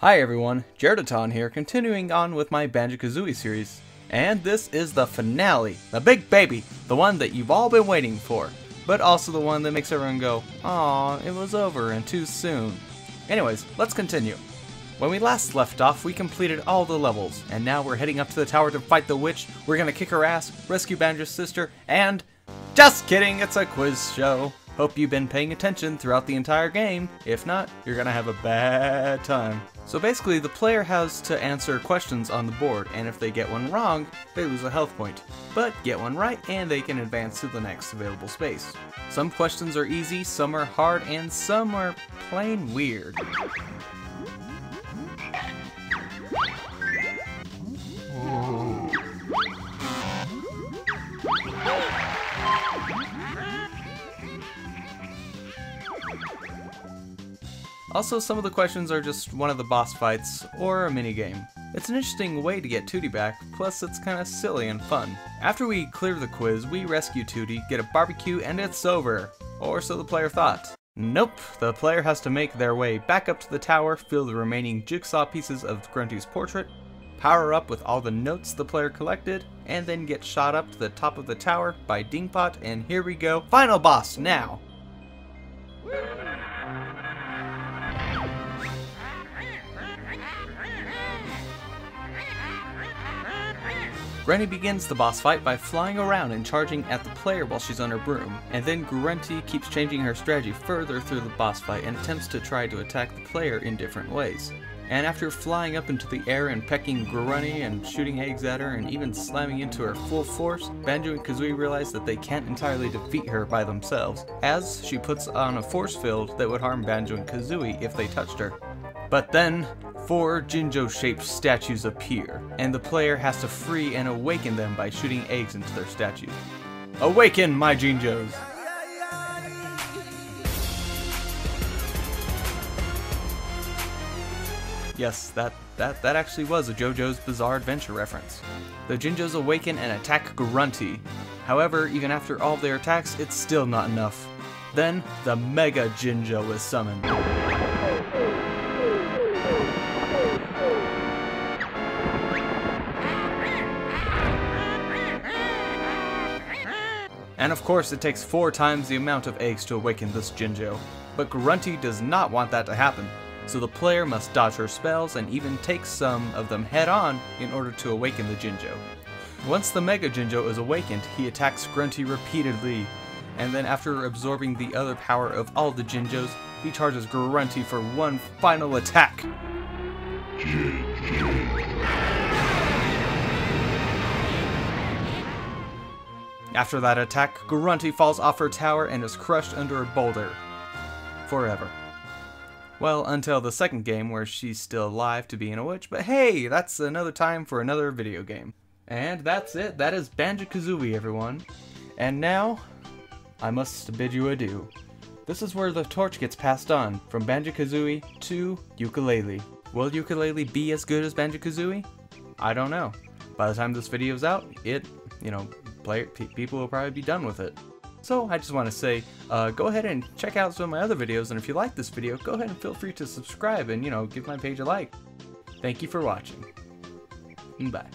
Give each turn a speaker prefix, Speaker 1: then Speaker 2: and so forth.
Speaker 1: Hi everyone, Jaredaton here, continuing on with my Banjo Kazooie series. And this is the finale, the big baby, the one that you've all been waiting for, but also the one that makes everyone go, "Aw, it was over and too soon." Anyways, let's continue. When we last left off, we completed all the levels, and now we're heading up to the tower to fight the witch. We're gonna kick her ass, rescue Banjo's sister, and... just kidding, it's a quiz show. Hope you've been paying attention throughout the entire game. If not, you're gonna have a bad time. So basically, the player has to answer questions on the board, and if they get one wrong, they lose a health point. But get one right, and they can advance to the next available space. Some questions are easy, some are hard, and some are plain weird. Also, some of the questions are just one of the boss fights, or a minigame. It's an interesting way to get Tootie back, plus it's kinda silly and fun. After we clear the quiz, we rescue Tootie, get a barbecue, and it's over. Or so the player thought. Nope, the player has to make their way back up to the tower, fill the remaining jigsaw pieces of Grunty's portrait, power up with all the notes the player collected, and then get shot up to the top of the tower by Dingpot, and here we go, final boss now! Grunty begins the boss fight by flying around and charging at the player while she's on her broom, and then Grunty keeps changing her strategy further through the boss fight and attempts to try to attack the player in different ways. And after flying up into the air and pecking Grunty and shooting eggs at her and even slamming into her full force, Banjo and Kazooie realize that they can't entirely defeat her by themselves, as she puts on a force field that would harm Banjo and Kazooie if they touched her. But then, 4 Jinjo-shaped statues appear, and the player has to free and awaken them by shooting eggs into their statues. Awaken, my Jinjos! Yes, that actually was a JoJo's Bizarre Adventure reference. The Jinjos awaken and attack Grunty. However, even after all of their attacks, it's still not enough. Then, the Mega Jinjo is summoned. And of course, it takes 4 times the amount of eggs to awaken this Jinjo. But Grunty does not want that to happen, so the player must dodge her spells and even take some of them head-on in order to awaken the Jinjo. Once the Mega Jinjo is awakened, he attacks Grunty repeatedly, and then after absorbing the other power of all the Jinjos, he charges Grunty for one final attack. After that attack, Grunty falls off her tower and is crushed under a boulder. Forever. Well, until the second game where she's still alive to being a witch, but hey, that's another time for another video game. And that's it, that is Banjo Kazooie, everyone. And now, I must bid you adieu. This is where the torch gets passed on, from Banjo Kazooie to Yooka-Laylee. Will Yooka-Laylee be as good as Banjo Kazooie? I don't know. By the time this video's out, people will probably be done with it. So I just want to say, go ahead and check out some of my other videos, and if you like this video, go ahead and feel free to subscribe and, give my page a like. Thank you for watching. Bye.